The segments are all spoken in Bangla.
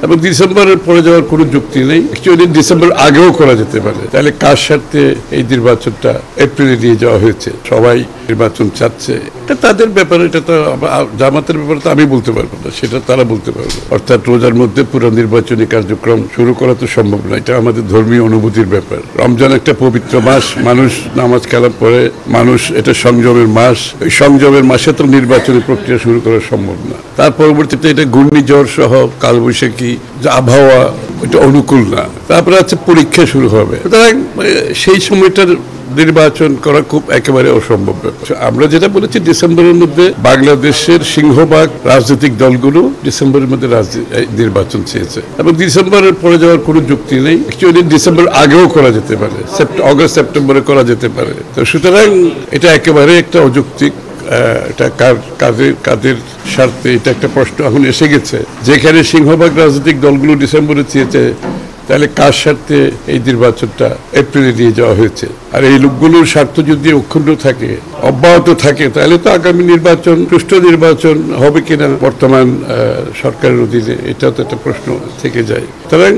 এবং ডিসেম্বরের পরে যাওয়ার কোনো যুক্তি নেই। অ্যাকচুয়ালি ডিসেম্বর আগেও করা যেতে পারে। তাহলে কার স্বার্থে এই নির্বাচনটা এপ্রিলে নিয়ে যাওয়া হয়েছে? সবাই নির্বাচন চাচ্ছে, এটা তাদের ব্যাপারে, এটা তো জামাতের ব্যাপারে তো আমি বলতে পারবো না, সেটা তারা বলতে পারবে। অর্থাৎ রোজার মধ্যে পুরো নির্বাচনী কার্যক্রম শুরু করা তো সম্ভব না, এটা আমাদের ধর্মীয় অনুভূতির ব্যাপার। রমজান একটা পবিত্র মাস, মানুষ নামাজ কালাম পড়ে, মানুষ এটা সংযমের মাস। ওই সংযমের মাসে তো নির্বাচনী প্রক্রিয়া শুরু করা সম্ভব না। তার পরবর্তীতে এটা ঘূর্ণিঝড় সহ কালবৈশাখী আবহাওয়া এটা অনুকূল না। তারপরে আছে পরীক্ষা শুরু হবে, সুতরাং সেই সময়টার নির্বাচন করা খুব একেবারে অসম্ভব ব্যাপার। আমরা যেটা বলেছি, ডিসেম্বরের মধ্যে বাংলাদেশের সিংহভাগ রাজনৈতিক দলগুলো ডিসেম্বরের মধ্যে নির্বাচন চেয়েছে এবং ডিসেম্বরের পরে যাওয়ার কোনো যুক্তি নেই। অ্যাকচুয়ালি ডিসেম্বর আগেও করা যেতে পারে, অগস্ট সেপ্টেম্বরে করা যেতে পারে। তো সুতরাং এটা একেবারে একটা অযৌক্তিক, এটা কাদের স্বার্থে, এটা একটা প্রশ্ন এখন এসে গেছে। যেখানে সিংহভাগ রাজনৈতিক দলগুলো ডিসেম্বরে চেয়েছে, তাহলে কার স্বার্থে এই নির্বাচনটা এপ্রিলে নিয়ে যাওয়া হয়েছে? আর এই লোকগুলোর স্বার্থ যদি অক্ষুণ্ণ থাকে, অব্যাহত থাকে, তাহলে তো আগামী নির্বাচন সুষ্ঠু নির্বাচন হবে কিনা বর্তমান সরকারের অধীনে, এটা তো একটা প্রশ্ন থেকে যায়। সুতরাং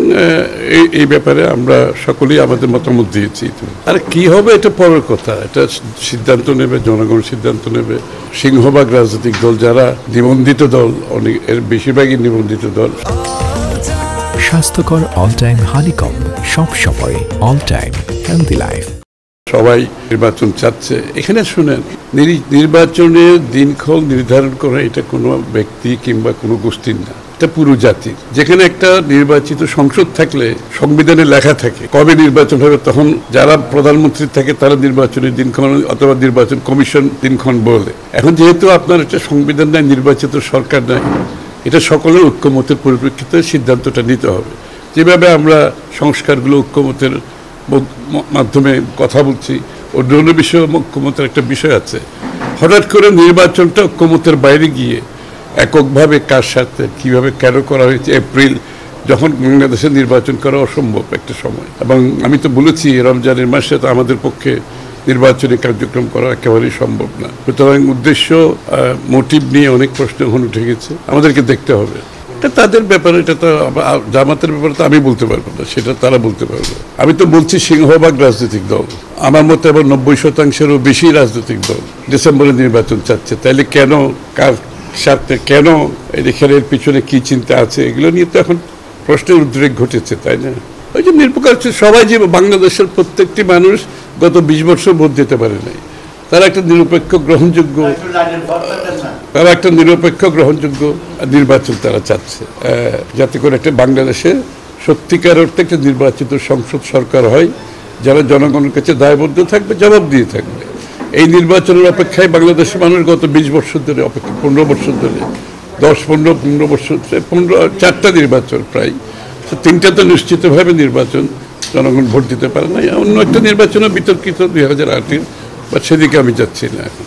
এই ব্যাপারে আমরা সকলেই আমাদের মতামত দিয়েছি। আর কি হবে এটা পরের কথা, এটা সিদ্ধান্ত নেবে জনগণ, সিদ্ধান্ত নেবে। সিংহভাগ রাজনৈতিক দল, যারা নিবন্ধিত দল, অনেক এর বেশিরভাগই নিবন্ধিত দল। স্বাস্থ্যকর অল টাইম হানিকম, সব সময় অল টাইম হেলদি লাইফ। সবাই নির্বাচন চাচ্ছে। এখানে শুনেন, নির্বাচনের দিনক্ষণ নির্ধারণ করা এটা কোনো ব্যক্তি কিংবা কোনো গোষ্ঠীর না, এটা পুরো জাতির। যেখানে একটা নির্বাচিত সংসদ থাকলে সংবিধানে লেখা থাকে কবে নির্বাচন হবে, তখন যারা প্রধানমন্ত্রী থাকে তারা নির্বাচনের দিনক্ষণ অথবা নির্বাচন কমিশন দিনক্ষণ বলে। এখন যেহেতু আপনার একটা সংবিধান নাই, নির্বাচিত সরকার নাই, এটা সকলের ঐক্যমতের পরিপ্রেক্ষিতে সিদ্ধান্তটা নিতে হবে। যেভাবে আমরা সংস্কারগুলো ঐক্যমতের মাধ্যমে কথা বলছি, অন্য বিষয়ে ঐক্যমতের একটা বিষয় আছে। হঠাৎ করে নির্বাচনটা ঐক্যমতের বাইরে গিয়ে এককভাবে কার সাথে কীভাবে কেন করা হয়েছে, এপ্রিল যখন বাংলাদেশে নির্বাচন করা অসম্ভব একটা সময়। এবং আমি তো বলেছি, রমজানের মাসে তো আমাদের পক্ষে নির্বাচনী কার্যক্রম করা একেবারেই সম্ভব না। সুতরাং উদ্দেশ্য, মোটিভ নিয়ে অনেক প্রশ্ন এখন উঠে গেছে, আমাদেরকে দেখতে হবে। এটা তাদের ব্যাপারে, এটা তো জামাতের ব্যাপারে তো আমি বলতে পারবো না, সেটা তারা বলতে পারবে। আমি তো বলছি সিংহভাগ রাজনৈতিক দল, আমার মতে আবার 90%-এরও বেশি রাজনৈতিক দল ডিসেম্বরে নির্বাচন চাচ্ছে। তাইলে কেন, কার স্বার্থে, কেন, এখানে এর পিছনে কি চিন্তা আছে, এগুলো নিয়ে তো এখন প্রশ্নের উদ্রেক ঘটেছে, তাই না? ওই যে নিরপেক্ষ সবাই, যে বাংলাদেশের প্রত্যেকটি মানুষ গত 20 বছর ভোট দিতে পারে নাই, তারা একটা নিরপেক্ষ গ্রহণযোগ্য নির্বাচন তারা চাচ্ছে, যাতে করে একটা বাংলাদেশে সত্যিকার অর্থে একটা নির্বাচিত সংসদ সরকার হয়, যারা জনগণের কাছে দায়বদ্ধ থাকবে, জবাব দিয়ে থাকবে। এই নির্বাচনের অপেক্ষায় বাংলাদেশের মানুষ গত 20 বছর ধরে অপেক্ষা, 15 বছর ধরে, 10-15 বছর, 4টা নির্বাচন প্রায়, 3টা তো নিশ্চিতভাবে নির্বাচন জনগণ ভোট দিতে পারে না। অন্য একটা নির্বাচনও বিতর্কিত 2008-এর, বা সেদিকে আমি যাচ্ছি না এখন।